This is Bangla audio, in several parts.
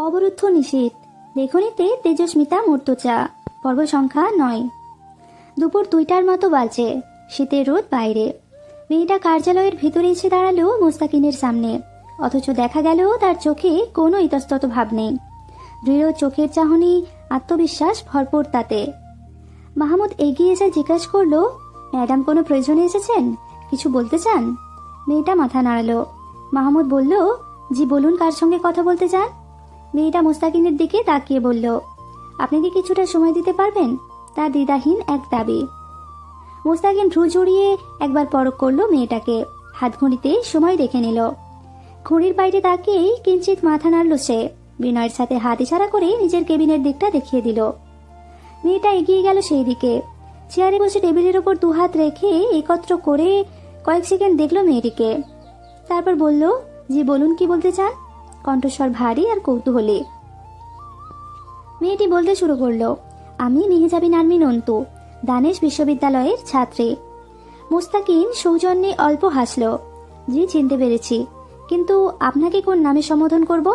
অবরুদ্ধ নিষেধ, লেখনীতে তেজস্মিতা মূর্তচা, পর্ব সংখ্যা 9। দুপুর 2টার মতো বাজে। শীতের রোদ বাইরে। মেয়েটা কার্যালয়ের ভিতরে এসে দাঁড়ালো মুস্তাকিনের সামনে, অথচ দেখা গেল তার চোখে কোনো ইতস্তত ভাব নেই। দৃঢ় চোখের চাহনি, আত্মবিশ্বাস ভরপুর তাতে। মাহমুদ এগিয়ে এসে জিজ্ঞাসা করলো, ম্যাডাম কোনো প্রয়োজনে এসেছেন? কিছু বলতে চান? মেয়েটা মাথা নাড়ালো। মাহমুদ বলল, জি বলুন, কার সঙ্গে কথা বলতে চান? মেয়েটা মুস্তাকিনের দিকে তাকিয়ে বলল, আপনি কি কিছুটা সময় দিতে পারবেন? তার দ্বিধাহীন এক দাবি। মুস্তাকিন ভ্রু জড়িয়ে একবার পরখ করলো মেয়েটাকে, হাত ঘড়িতে সময় দেখে নিল। ঘড়ির বাইরে তাকিয়েই কিঞ্চিত মাথা নাড়ল সে। বিনয়ের সাথে হাত ইশারা করে নিজের কেবিনের দিকটা দেখিয়ে দিল। মেয়েটা এগিয়ে গেল সেই দিকে। চেয়ারে বসে টেবিলের ওপর দুহাত রেখে একত্র করে কয়েক সেকেন্ড দেখলো মেয়েটিকে। তারপর বলল, জি বলুন, কি বলতে চান? কণ্ঠস্বর ভারী আর কৌতূহলী। মেয়েটি বলতে শুরু করলো, আমি মেহেজাবিন আরমিন অন্তু, দানেশ বিশ্ববিদ্যালয়ের ছাত্রী। মুস্তাকিন সৌজন্যে অল্প হাসল। জি চিনতে পেরেছি, কিন্তু আপনাকে কোন নামে সম্বোধন করব?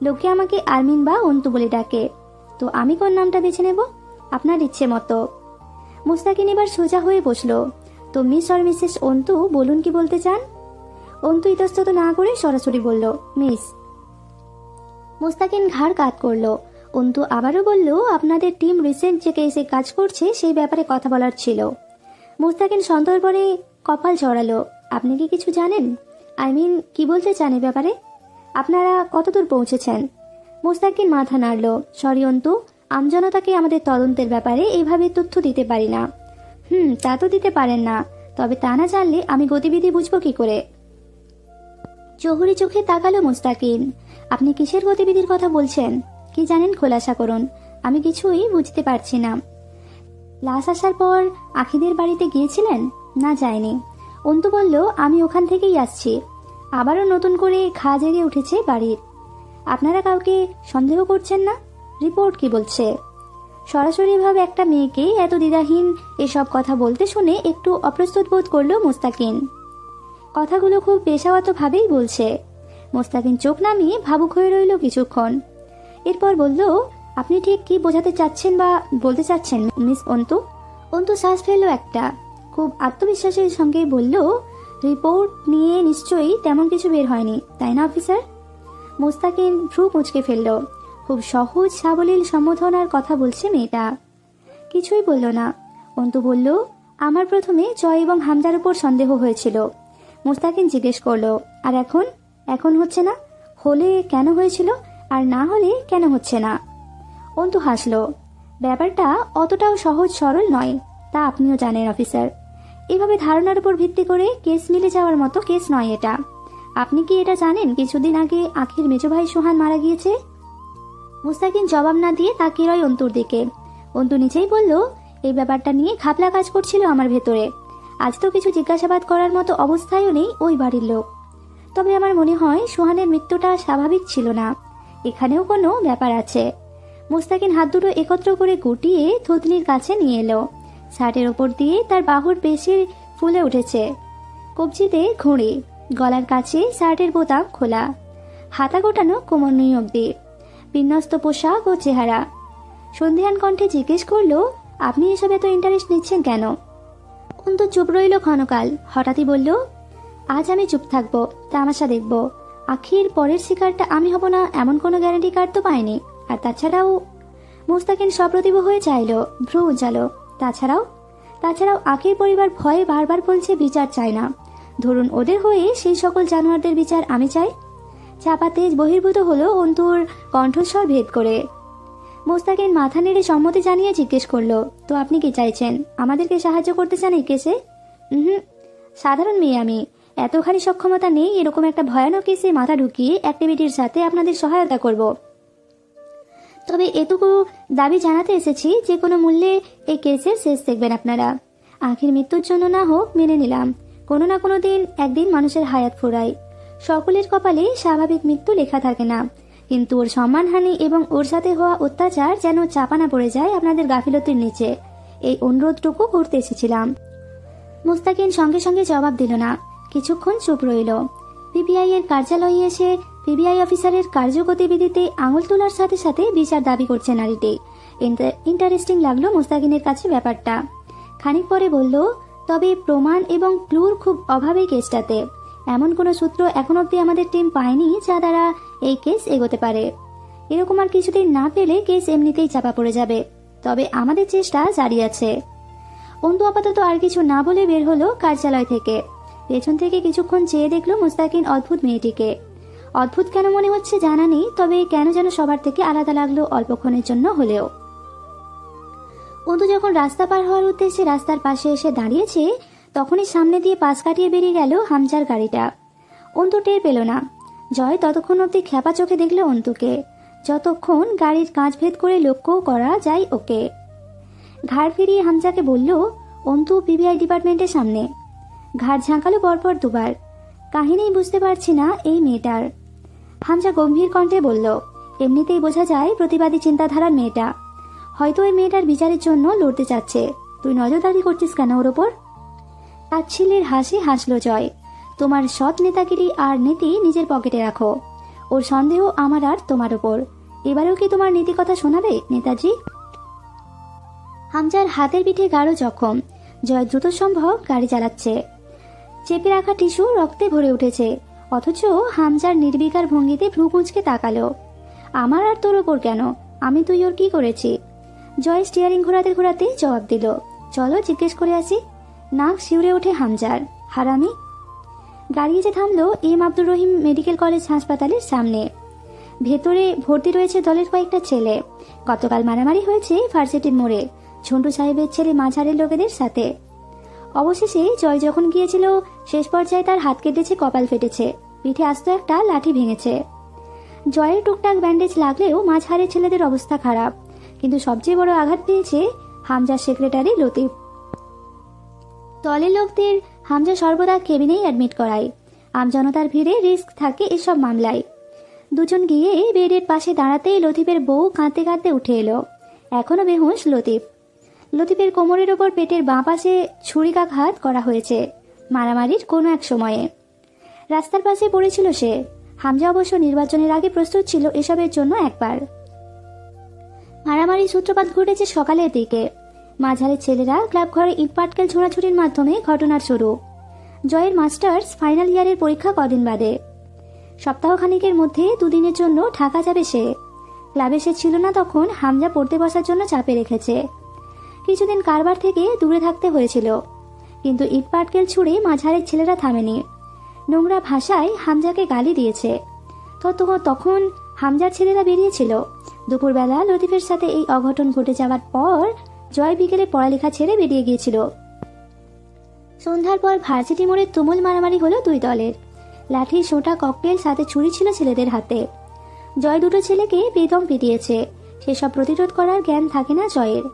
লোকে আমাকে আরমিন বা অন্তু বলে ডাকে, তো আমি কোন নামটা বেছে নেব? আপনার ইচ্ছে মতো। মুস্তাকিন এবার সোজা হয়ে বসলো। তো মিস আর মিসেস অন্তু, বলুন কি বলতে চান? অন্তু ইতস্তত না করে সরাসরি বলল, মিস। মুস্তাকিন ঘাড় কাত করলো। অন্তু আবারও বলল, আপনাদের টিম রিসেন্ট যে কেসে কাজ করছে সেই ব্যাপারে কথা বলার ছিল। মুস্তাকিন সন্তর্পণে কপাল চড়ালো। আপনি কি কিছু জানেন? কি বলতে চান এ ব্যাপারে? আপনারা কতদূর পৌঁছেছেন? মুস্তাকিন মাথা নাড়ল। সরি অন্তু, আমজনতাকে আমাদের তদন্তের ব্যাপারে এইভাবে তথ্য দিতে পারি না। তা তো দিতে পারেন না, তবে তা না জানলে আমি গতিবিধি বুঝবো কি করে? জহুরি চোখে তাকালো মুস্তাকিন। আপনি কিসের গতিবিধির কথা বলছেন? কি জানেন খোলাসা করুন, আমি কিছুই বুঝতে পারছি না। লাশ আসার পর আখিদের বাড়িতে গিয়েছিলেন? না, যায়নি। অন্তু বলল, আমি ওখান থেকেই আসছি। আবারও নতুন করে ঘা জেগে উঠেছে বাড়ির। আপনারা কাউকে সন্দেহ করছেন না? রিপোর্ট কি বলছে? সরাসরিভাবে একটা মেয়েকে এত দ্বিধাহীন এসব কথা বলতে শুনে একটু অপ্রস্তুত বোধ করলো মুস্তাকিন। কথাগুলো খুব পেশাগত ভাবেই বলছে। মুস্তাকিন চোখ নামিয়ে ভাবুক হয়ে রইল কিছুক্ষণ। এরপর বলল, আপনি ঠিক কি বোঝাতে চাচ্ছেন বা বলতে চাচ্ছেন মিস অন্তু? অন্তু শ্বাস ফেললো একটা। খুব আত্মবিশ্বাসের সঙ্গে বলল, রিপোর্ট নিয়ে নিশ্চয়ই তেমন কিছু বের হয়নি, তাই না অফিসার? মুস্তাকিন ভ্রু কুঁচকে ফেলল। খুব সহজ সাবলীল সম্বোধনার কথা বলছে মেয়েটা। কিছুই বলল না। অন্তু বলল, আমার প্রথমে জয় এবং হামজার উপর সন্দেহ হয়েছিল। মুস্তাকিন জিজ্ঞেস করলো, আর এখন? এখন হচ্ছে না? হলে কেন হয়েছিল, আর না হলে কেন হচ্ছে না? অন্তু হাসলো। ব্যাপারটা অতটাও সহজ সরল নয়, তা আপনিও জানেন অফিসার। এভাবে ধারণার উপর ভিত্তি করে কেস মিলে যাওয়ার মতো কেস নয় এটা। আপনি কি এটা জানেন কিছুদিন আগে আখির মেজো ভাই সোহান মারা গিয়েছে? মুস্তাকিন জবাব না দিয়ে তাকিয়ে রয় অন্তুর দিকে। অন্তু নিজেই বলল, এই ব্যাপারটা নিয়ে ঘাবলা কাজ করছিল আমার ভেতরে। আজ তো কিছু জিজ্ঞাসাবাদ করার মতো অবস্থায়ও নেই ওই বাড়ির লোক। তবে আমার মনে হয় সোহানের মৃত্যুটা স্বাভাবিক ছিল না, এখানেও কোনো ব্যাপার আছে। মুস্তাকিন হাত দুটো একত্র করে গুটিয়ে থুতনির কাছে নিয়ে এলো। শার্টের ওপর দিয়ে তার বাহুর পেশি ফুলে উঠেছে। কবজিতে ঘড়ি, গলার কাছে শার্টের বোতাম খোলা, হাতা গোটানো কোমরনুই অব্দি। বিন্যস্ত পোশাক ও চেহারা। সন্ধিহান কণ্ঠে জিজ্ঞেস করলো, আপনি এসব এত ইন্টারেস্ট নিচ্ছেন কেন? অন্তু চুপ রইল ক্ষণকাল। হঠাৎই বলল, আজ আমি চুপ থাকবো, তামাশা দেখবো। আখির পরের শিকারটা আমি হব না এমন কোনো গ্যারান্টি কার্ড তো পাইনি। আর তাছাড়াও মুস্তাকিন সপ্রতিভ হয়ে চাইল, ভ্রু উঁচালো। তাছাড়াও আখির পরিবার ভয়ে বারবার বলছে বিচার চায় না। ধরুন ওদের হয়ে সেই সকল জানোয়ারদের বিচার আমি চাই। চাপা তেজ বহির্ভূত হলো অন্তুর কণ্ঠস্বর ভেদ করে। মুস্তাকিন মাথা নেড়ে সম্মতি জানিয়ে জিজ্ঞেস করলো, তো আপনি কি চাইছেন? আমাদেরকে সাহায্য করতে চান এই কেসে? সাধারণ মেয়ে আমি, এতখানি সক্ষমতা নেই এরকম একটা ভয়ানক কেসে মাথা ঢুকিয়ে অ্যাক্টিভিটির সাথে আপনাদের সহায়তা করব। তবে এটুকু দাবি জানাতে এসেছি, যে কোনো মূল্যে এই কেসের শেষ দেখবেন আপনারা। আখির মৃত্যুর জন্য না হোক মেনে নিলাম, কোনো না কোনো দিন একদিন মানুষের হায়াত ফুরায়। সকলের কপালে স্বাভাবিক মৃত্যু লেখা থাকে না, কিন্তু ওর সম্মানহানি এবং ওর সাথে হওয়া অত্যাচার যেন চাপানা পড়ে যায় আপনাদের গাফিলতির নিচে, এই অনুরোধটুকু করতে এসেছিলাম। মুস্তাকিন সঙ্গে সঙ্গে জবাব দিল না। কিছুক্ষণ চুপ রইল। পিপিআই এর কার্যালয়ে এসে পিবিআই অফিসারের কার্যগতিবিধিতে আঙুল তোলার সাথে সাথে বিচার দাবি করছে নারীটি। ইন্টারেস্টিং লাগলো মুস্তাকিনের কাছে ব্যাপারটা। খানিক পরে বলল, তবে প্রমাণ এবং ক্লুর খুব অভাবে কেসটাতে। এমন কোনো সূত্র এখন অব্দি আমাদের টিম পায়নি যা দ্বারা এই কেস এগোতে পারে। এরকম আর কিছুদিন না পেলে কেস এমনিতেই চাপা পড়ে যাবে, তবে আমাদের চেষ্টা জারি আছে। অন্তু আপাতত আর কিছু না বলে বের হলো কার্যালয় থেকে। পেছন থেকে কিছুক্ষণ চেয়ে দেখলো মুস্তাকিন অদ্ভুত মেয়েটিকে। অদ্ভুত কেন মনে হচ্ছে জানা নেই, তবে কেন যেন সবার থেকে আলাদা লাগলো অল্পক্ষণের জন্য হলেও। অন্তু যখন রাস্তা পার হওয়ার উদ্দেশ্যে রাস্তার পাশে এসে দাঁড়িয়েছে, তখনই সামনে দিয়ে পাশ কাটিয়ে বেরিয়ে গেল হামজার গাড়িটা। অন্তু টের পেল না। জয় ততক্ষণ অব্দি খ্যাপা চোখে দেখল অন্তুকে, যতক্ষণ গাড়ির কাঁচ ভেদ করে লক্ষ্যও করা যায় ওকে। ঘাড় ফিরিয়ে হামজাকে বলল, অন্তু পিবিআই ডিপার্টমেন্টের সামনে। ঘাড় ঝাঁকালো পরপর দুবার। কাহিনী বুঝতে পারছি না এই মেয়েটার। হামজা গম্ভীর কণ্ঠে বলল, এমনিতেই বোঝা যায় প্রতিবাদী চিন্তাধারার মেয়েটা। হয়তো ওই মেয়েটার বিচারের জন্য লড়তে চাচ্ছে। তুই নজরদারি করছিস কেন ওর ওপর? তাচ্ছিল্যের হাসি হাসল জয়। তোমার সৎ নেতাগিরি আর নীতি নিজের পকেটে রাখো। ওর সন্দেহ আমার আর তোমার ওপর। এবারেও কি তোমার নীতি কথা শোনাবে নেতাজি? হামজার হাতের পিঠে গাঢ় জখম। জয় দ্রুত সম্ভব গাড়ি চালাচ্ছে। চেপে রাখা টিস্যু রক্তে ভরে উঠেছে, অথচ হামজার নির্বিকার ভঙ্গিতে ভ্রু কুঁচকে তাকালো। আমার আর তোর ওপর কেন? আমি তুই ওর কি করেছি? জয় স্টিয়ারিং ঘোরাতে ঘোরাতে জবাব দিল, চলো জিজ্ঞেস করে আসি। নাক শিউরে ওঠে হামজার। হারামি। গাড়ি এসে থামলো M Abdur Rahim medical college হাসপাতালের সামনে। ভেতরে ভর্তি রয়েছে দলের কয়েকটা ছেলে। গতকাল মারামারি হয়েছে ভার্সিটির মোড়ে ঝন্টু সাহেবের ছেলে মাঝারের লোকেদের সাথে। অবশেষে জয় যখন গিয়েছিল, শেষ পর্যায়ে তার হাত কেটেছে, কপাল ফেটেছে, পিঠে আস্ত একটা লাঠি ভেঙেছে। জয়ের টুকটাক ব্যান্ডেজ লাগলেও মাঝহারের ছেলেদের অবস্থা খারাপ। কিন্তু সবচেয়ে বড় আঘাত পেয়েছে হামজার সেক্রেটারি লতিফ। দলের লোকদের হামজা সর্বদা কেবিনেই অ্যাডমিট করায়। আমজনতার ভিড়ে রিস্ক থাকে এসব মামলায়। দুজন গিয়ে বেডের পাশে দাঁড়াতেই লতিফের বউ কাঁদতে কাঁদতে উঠে এলো। এখনো বেহুঁশ লতিফ। লতিফের কোমরের ওপর পেটের বাঁ পাশে ছুরিকাঘাত করা হয়েছে মারামারির কোনো এক সময়ে। রাস্তার পাশে পড়েছিল সে। হামজা অবশ্য নির্বাচনের আগে প্রস্তুত ছিল এসবের জন্য একবার। মারামারির সূত্রপাত ঘটেছে সকালের দিকে। মাঝারের ছেলেরা ক্লাব ঘরে ইট পাটকেল ছোড়াছুড়ির মাধ্যমে ঘটনার শুরু। জয়ের মাস্টার্স ফাইনাল ইয়ারের পরীক্ষা কদিন বাদে। সপ্তাহখানিকের মধ্যে দুদিনের জন্য ঢাকা যাবে সে। ক্লাবে সে ছিল না তখন হামজা পড়তে বসার জন্য চাপে রেখেছে। কিছুদিন কারবার থেকে দূরে থাকতে হয়েছিল, কিন্তু ইট পাটকেল ছুড়ে মাঝারের ছেলেরা থামেনি। নোংরা ভাষায় হামজাকে গালি দিয়েছে। তখন হামজার ছেলেরা বেরিয়েছিল। দুপুরবেলা লতিফের সাথে এই অঘটন ঘটে যাওয়ার পর জয় বিকেলে পড়ালেখা ছেড়ে বেরিয়ে গিয়েছিল। সন্ধ্যার পর ভার্সিটি মোড়ে তুমুল মারামারি হলো দুই দলের। লাঠি, সোঁটা, ককটেল সাথে ছুরি ছিল ছেলেদের হাতে। জয় দুটো ছেলেকে বেদম পিটিয়েছে। সেসব প্রতিরোধ করার জ্ঞান থাকে না জয়ের।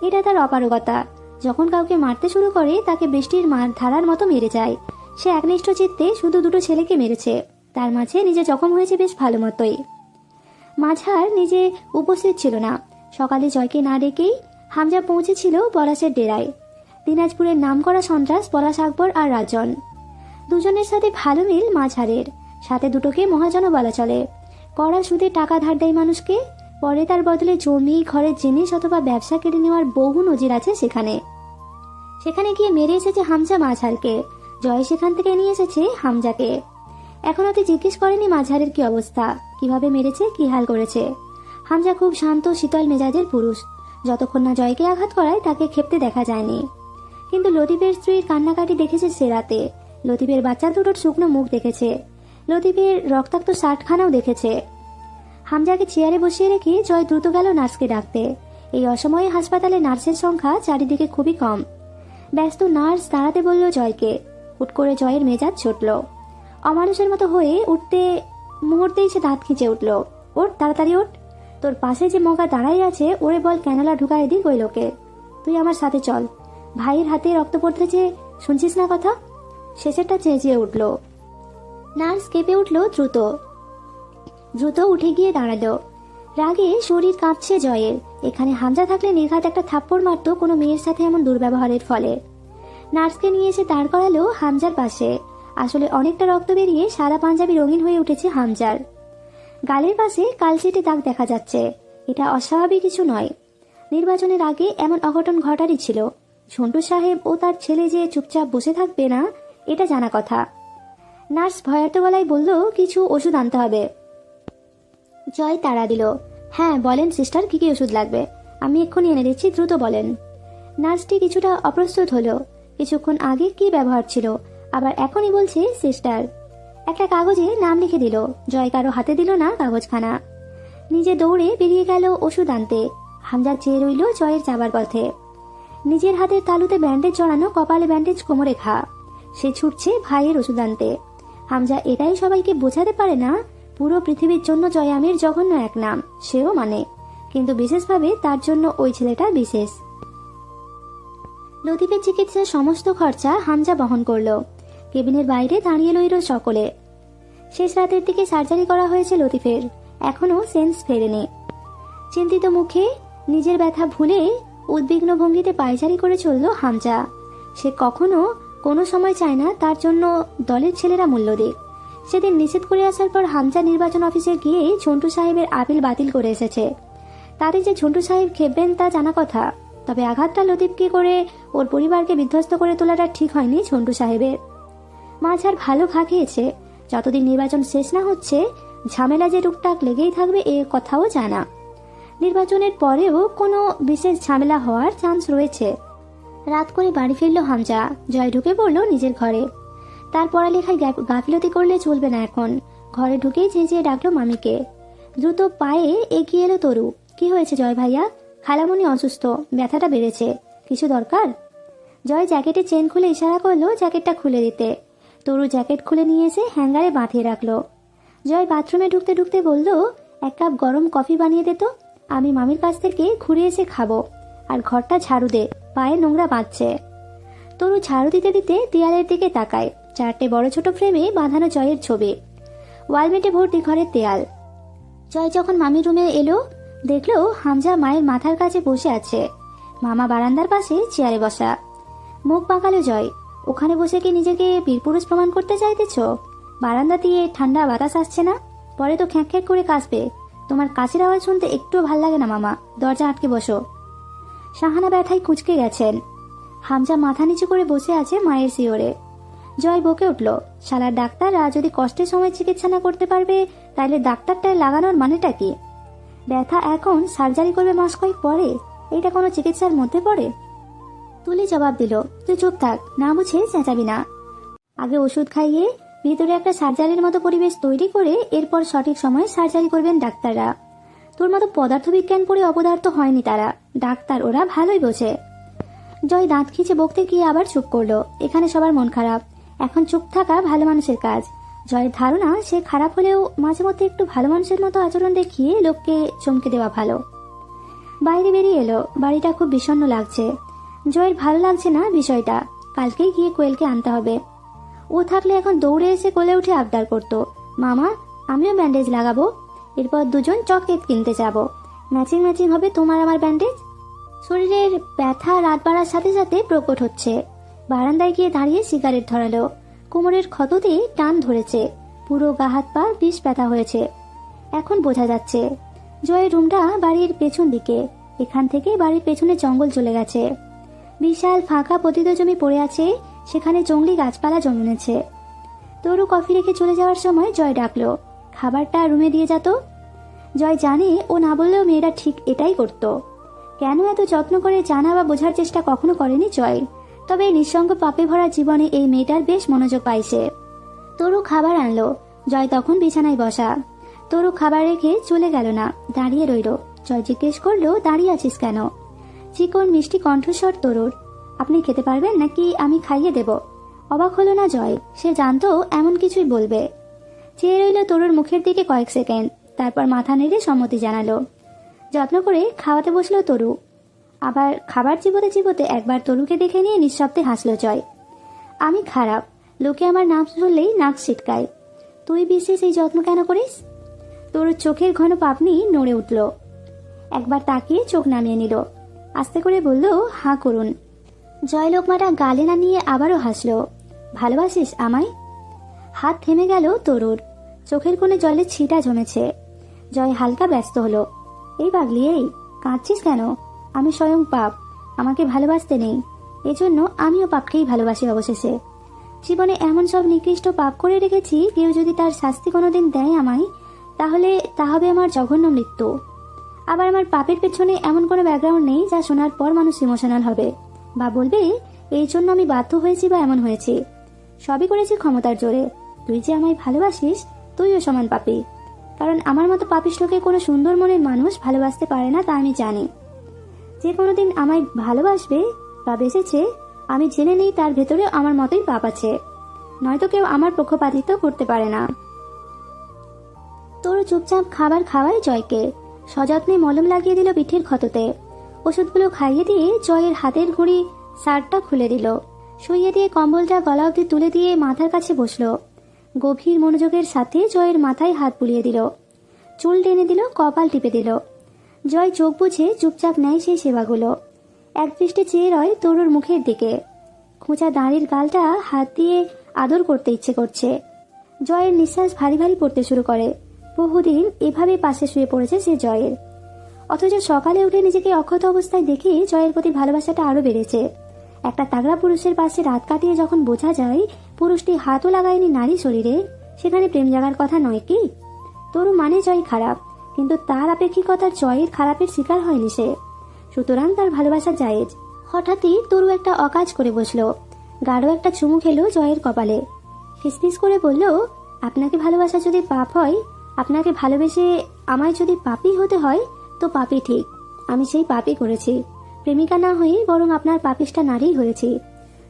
এটা তার অপারগতা। যখন কাউকে মারতে শুরু করে তাকে বৃষ্টির ধারার মতো মেরে যায়। সে একনিষ্ঠ চিত্তে শুধু দুটো ছেলেকে মেরেছে। তার মাঝে নিজে জখম হয়েছে বেশ ভালো মতোই। মাঝার নিজে উপস্থিত ছিল না। সকালে জয়কে না ডেকেই হামজা পৌঁছেছিল পলাশের ডেরায়। দিনাজপুরের নামকরা সন্ত্রাস পলাশ, আকবর আর রাজন। দুজনের সাথে ভালো মিল মাঝারের। সাথে দুটোকে মহাজনও বলা চলে। কড়া সুদে টাকা ধার দেয় মানুষকে, পরে তার বদলে জমি, ঘরের জিনিস অথবা ব্যবসা কেড়ে নেওয়ার বহু নজির আছে সেখানে। সেখানে গিয়ে মেরে এসেছে হামজা মাঝারকে। জয় সেখান থেকে নিয়ে এসেছে হামজাকে। এখনো তো জিজ্ঞেস করেনি মাঝারের কি অবস্থা, কিভাবে মেরেছে, কি হাল করেছে। হামজা খুব শান্ত শীতল মেজাজের পুরুষ। যতক্ষণ না জয়কে আঘাত করায় তাকে ক্ষেপতে দেখা যায়নি। কিন্তু লতিফের স্ত্রীর কান্নাকাটি দেখেছে সে রাতে। লতিফের বাচ্চা দুটোর শুকনো মুখ দেখেছে। লতিফের রক্তাক্ত শার্টখানাও দেখেছে। হামজাকে চেয়ারে বসিয়ে রেখে জয় দ্রুত গেল নার্সকে ডাকতে। এই অসময়ে হাসপাতালে নার্সের সংখ্যা চারিদিকে খুবই কম। ব্যস্ত নার্স দাঁড়াতে বলল জয়কে। হুট করে জয়ের মেজাজ ছুটল। অমানুষের মতো হয়ে উঠতে মুহূর্তেই সে দাঁত খিঁচে উঠল। ওঠ, তাড়াতাড়ি ওঠ। তোর পাশে যে মগা দাঁড়াই আছে ওরে বল ক্যানালা ঢুকায় দিক ওই লোকে। তুই আমার সাথে চল। ভাইয়ের হাতে রক্ত পড়তেছে, শুনছিস না কথা? শেষেরটা চেঁচিয়ে উঠল। নার্স কেঁপে উঠল দ্রুত দ্রুত উঠে গিয়ে দাঁড়ালো। রাগে শরীর কাঁপছে জয়ের। এখানে হামজা থাকলে নির্ঘাত একটা থাপ্পড় মারত কোনো মেয়ের সাথে এমন দুর্ব্যবহারের ফলে। নার্সকে নিয়ে এসে দাঁড় করালো হামজার পাশে। আসলে অনেকটা রক্ত বেরিয়ে সাদা পাঞ্জাবি রঙিন হয়ে উঠেছে হামজার। গালের পাশে কালচেটে দাগ দেখা যাচ্ছে। এটা অস্বাভাবিক কিছু নয়। নির্বাচনের আগে এমন অঘটন ঘটারই ছিল। ঝন্টু সাহেব ও তার ছেলে যে চুপচাপ বসে থাকবে না, এটা জানা কথা। নার্স ভয়ার্ত গলায় বলল, কিছু ওষুধ আনতে হবে। জয় তাড়া দিল, হ্যাঁ বলেন সিস্টার, কি কি ওষুধ লাগবে? আমি এক্ষুনি এনে দিচ্ছি, দ্রুত বলেন। নার্সটি কিছুটা অপ্রস্তুত হলো। কিছুক্ষণ আগে কি ব্যবহার ছিল, আবার এখনই বলছে সিস্টার। একটা কাগজে নাম লিখে দিল। জয় কারো হাতে দিল না কাগজখানা। নিজে দৌড়ে বেরিয়ে গেল ওষুধ আনতে। হামজা চেয়ে রইল জয়ের যাবার পথে। নিজের হাতের তালুতে ব্যান্ডেজ জড়ানো, কপালে ব্যান্ডেজ, কোমরে ঘা। সে ছুটছে ভাইয়ের ওষুধ আনতে। হামজা এটাই সবাইকে বোঝাতে পারে না, পুরো পৃথিবীর জন্য জয় আমির জঘন্য এক নাম, সেও মানে, কিন্তু বিশেষভাবে তার জন্য ওই ছেলেটা বিশেষ। লতিফের চিকিৎসার সমস্ত খরচা হামজা বহন করল। কেবিনের বাইরে দাঁড়িয়ে রইল সকলে। শেষ রাতের দিকে সার্জারি করা হয়েছে লতিফের, এখনো সেন্স ফেরেনি। চিন্তিত মুখে নিজের ব্যথা ভুলে উদ্বিগ্ন ভঙ্গিতে পায়চারি করে চলল হামজা। সে কখনো কোনো সময় চায় না তার জন্য দলের ছেলেরা মূল্য দিক। সেদিন নিষেধ করে আসার পর হামজা নির্বাচন অফিসে গিয়ে ঝন্টু সাহেবের আপিল বাতিল করে এসেছে। তাতে যে ঝন্টু সাহেব খেপবেন তা জানা কথা, তবে আঘাতটা লতিফকে করে ওর পরিবারকে বিধ্বস্ত করে তোলাটা ঠিক হয়নি ঝন্টু সাহেবের। মাঝার ভালো ঘা খেয়েছে। যতদিন নির্বাচন শেষ না হচ্ছে ঝামেলা যে টুকটাক লেগেই থাকবে এ কথাও জানা। নির্বাচনের পরেও কোনো বিশেষ ঝামেলা হওয়ার চান্স রয়েছে। রাত করে বাড়ি ফিরল হামজা। জয় ঢুকে পড়ল নিজের ঘরে। তার পড়ালেখায় গাফিলতি করলে চলবে না এখন। ঘরে ঢুকেই চেঁচিয়ে ডাকলো মামিকে। দ্রুত পায়ে এগিয়ে এলো তরু। কি হয়েছে জয় ভাইয়া? খালামণি অসুস্থ, ব্যথাটা বেড়েছে, কিছু দরকার? জয় জ্যাকেটের চেন খুলে ইশারা করলো জ্যাকেটটা খুলে দিতে। তরু জ্যাকেট খুলে নিয়ে এসে হ্যাঙ্গারে বাঁধিয়ে রাখলো। জয় বাথরুমে ঢুকতে ঢুকতে বলল, এক কাপ গরম কফি বানিয়ে দে তো, আমি মামির কাছ থেকে ঘুরে এসে খাবো। আর ঘরটা ঝাড়ু দে, পায়ে নোংরা বাঁধছে। তরু ঝাড়ু দিতে দিতে দেয়ালের দিকে তাকায়। 4টে বড় ছোট ফ্রেমে বাঁধানো জয়ের ছবি। ওয়ালমেটে ভর্তি ঘরের দেয়াল। জয় যখন মামির রুমে এলো, দেখলো হামজা মায়ের মাথার কাছে বসে আছে। মামা বারান্দার পাশে চেয়ারে বসা। মুখ বাঁকালো জয়। ওখানে বসে কি নিজেকে বীরপুরুষ প্রমাণ করতে চাইতেছ? বারান্দা দিয়ে ঠান্ডা বাতাস আসছে না? পরে তো খ্যাঁক খ্যাঁক করে কাশবে। তোমার কাশির আওয়াজ শুনতে একটু ভাল লাগে না মামা, দরজা আটকে বসো। শাহানা ব্যথায় কুঁচকে গেছেন। হামজা মাথা নিচু করে বসে আছে মায়ের শিওরে। জয় বকে উঠল, শালার ডাক্তাররা যদি কষ্টের সময় চিকিৎসা না করতে পারবে, তাহলে ডাক্তারটায় লাগানোর মানেটা কি? ব্যথা এখন, সার্জারি করবে মাস কয়েক পরে, এটা কোনো চিকিৎসার মধ্যে পড়ে? তুলি জবাব দিল, তুই চুপ থাক, না বুঝে চেঁচাবি না। আগে ওষুধ খাইয়ে ভিতরে একটা সার্জারির মতো পরিবেশ তৈরি করে এরপর সঠিক সময় সার্জারি করবেন ডাক্তাররা। তোর মতো পদার্থবিজ্ঞান পড়ে অপদার্থ হয়নি তারা, ডাক্তার ওরা ভালোই বোঝে। জয় দাঁত খিচে বকতে গিয়ে আবার চুপ করলো। এখানে সবার মন খারাপ, এখন চুপ থাকা ভালো মানুষের কাজ। জয়ের ধারণা সে খারাপ হলেও মাঝে মধ্যে একটু ভালো মানুষের মতো আচরণ দেখিয়ে লোককে চমকে দেওয়া ভালো। বাইরে বেরিয়ে এলো। বাড়িটা খুব বিষণ্ণ লাগছে। জয়ের ভালো লাগছে না বিষয়টা। কালকেই গিয়ে কোয়েলকে আনতে হবে। ও থাকলে এখন দৌড়ে এসে কোলে উঠে আবদার করতো, মামা আমিও ব্যান্ডেজ লাগাবো। এরপর দুজন চকলেট কিনতে যাব, ম্যাচিং ম্যাচিং হবে তোমার আমার ব্যান্ডেজ। শরীরের ব্যথা রাত বাড়ার সাথে সাথে প্রকট হচ্ছে। বারান্দায় গিয়ে দাঁড়িয়ে সিগারেট ধরালো। কোমরের ক্ষততে টান ধরেছে। পুরো গা হাত পা বিষ ব্যথা হয়েছে। এখন বোঝা যাচ্ছে। জয়ের রুমটা বাড়ির পেছন দিকে। এখান থেকে বাড়ির পেছনে জঙ্গল চলে গেছে। বিশাল ফাঁকা পতিত জমি পড়ে আছে, সেখানে জঙ্গলি গাছপালা জন্মেছে। তরু কফি রেখে চলে যাওয়ার সময় জয় ডাকলো, খাবারটা রুমে দিয়ে যেত। জয় জানে ও না বললেও মেয়েরা ঠিক এটাই করত। কেন এত যত্ন করে জানা বা বোঝার চেষ্টা কখনো করেনি জয়। তবে নিঃসঙ্গ পাপে ভরা জীবনে এই মেয়েটার বেশ মনোযোগ পাইছে। তরু খাবার আনলো। জয় তখন বিছানায় বসা। তরু খাবার রেখে চলে গেল না, দাঁড়িয়ে রইল। জয় জিজ্ঞেস করলো, দাঁড়িয়ে আছিস কেন? চিকন মিষ্টি কণ্ঠস্বর তরুর। আপনি খেতে পারবেন নাকি আমি খাইয়ে দেব? অবাক হলো না জয়, সে জানতো এমন কিছুই বলবে। চেয়ে রইল তরুর মুখের দিকে কয়েক সেকেন্ড, তারপর মাথা নেড়ে সম্মতি জানালো। যত্ন করে খাওয়াতে বসলো তরু। আবার খাবার চিবোতে চিবোতে একবার তরুকে দেখে নিয়ে নিঃশব্দে হাসলো জয়। আমি খারাপ, লোকে আমার নাম শুনলেই নাক ছিটকায়। তুই বিশেষ এই যত্ন কেন করিস? তরুর চোখের ঘন পাপনি নড়ে উঠল। একবার তাকিয়ে চোখ নামিয়ে নিল। আস্তে করে বলল, হাঁ করুন। জয় লোকমাটা গালে না নিয়ে আবারও হাসলো। ভালোবাসিস আমায়? হাত থেমে গেল তরুর। চোখের কোণে জলের ছিটা জমেছে। জয় হালকা ব্যস্ত হলো। এই পাগলি, এই কাঁদছিস কেন? আমি স্বয়ং পাপ, আমাকে ভালোবাসতে নেই, এজন্য আমিও পাপকেই ভালোবাসি। অবশেষে জীবনে এমন সব নিকৃষ্ট পাপ করে রেখেছি, কেউ যদি তার শাস্তি কোনোদিন দেয় আমায়, তাহলে তা হবে আমার জঘন্য মৃত্যু। আবার আমার পাপের পেছনে এমন কোনো ব্যাকগ্রাউন্ড নেই যা শোনার পর মানুষ ইমোশনাল হবে বা বলবে এই জন্য আমি বাধ্য হয়েছি বা এমন হয়েছি। সবই করেছি ক্ষমতার জোরে। তুই যে আমায় ভালোবাসিস, তুইও সমান পাপী। কারণ আমার মতো পাপিষ্ঠকে কোনো সুন্দর মনের মানুষ ভালোবাসতে পারে না, তা আমি জানি। যে কোনোদিন আমায় ভালোবাসবে বা বেসেছে, আমি জেনে নেই তার ভেতরে আমার মতোই পাপ আছে, নয়তো কেউ আমার পক্ষপাতিত্ব করতে পারে না। তোর চুপচাপ খাবার খাওয়াই জয়কে। সযত্নে মলম লাগিয়ে দিল পিঠের ক্ষততে। ওষুধগুলো খাইয়ে দিয়ে জয়ের হাতের ঘড়ি শার্টটা খুলে দিল। শুইয়ে দিয়ে কম্বলটা গলা অবধি তুলে দিয়ে মাথার কাছে বসলো। গভীর মনোযোগের সাথে জয়ের মাথায় হাত বুলিয়ে দিল, চুল টেনে দিল, কপাল টিপে দিল। জয় চোখ বুঝে চুপচাপ নেয় সেই সেবাগুলো। এক দৃষ্টি চেয়ে রয় তরুর মুখের দিকে। খোঁচা দাঁড়ির গালটা হাত দিয়ে আদর করতে ইচ্ছে করছে। জয়ের নিঃশ্বাস ভারী ভারী পড়তে শুরু করে। বহুদিন এভাবে পাশে শুয়ে পড়েছে সে জয়ের, অথচ সকালে উঠে নিজেকে অক্ষত অবস্থায় দেখে জয়ের প্রতি ভালোবাসাটা আরো বেড়েছে। একটা তাগড়া পুরুষের পাশে রাত কাটিয়ে যখন বোঝা যায় পুরুষটি হাতও লাগায়নি নারী শরীরে, সেখানে প্রেম জাগার কথা নয় কি? তরু মানে জয় খারাপ, কিন্তু তার আপেক্ষিকতার জয়ের খারাপের শিকার হয়নি সে, সুতরাং তার ভালোবাসা জায়েজ। হঠাৎই তরু একটা অকাজ করে বসলো। গাঢ় একটা চুমু খেলো জয়ের কপালে। ফিসফিস করে বলল, আপনাকে ভালোবাসা যদি পাপ হয়, আপনাকে ভালোবেসে আমায় যদি পাপী হতে হয়, তো পাপই ঠিক। আমি সেই পাপই করেছি। প্রেমিকা না হয়ে বরং আপনার পাপিষ্ঠা নারী হয়েছি।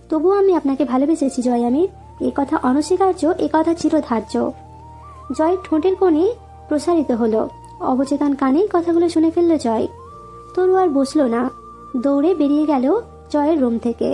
তবুও আমি আপনাকে ভালোবেসেছি জয় আমির, এ কথা অনস্বীকার্য, এ কথা চিরধার্য। জয়ের ঠোঁটের কোণে প্রসারিত হলো। অবচেতন কানে কথাগুলো শুনে ফেলল জয়। তরু আর বসলো না, দৌড়ে বেরিয়ে গেল জয়ের রুম থেকে।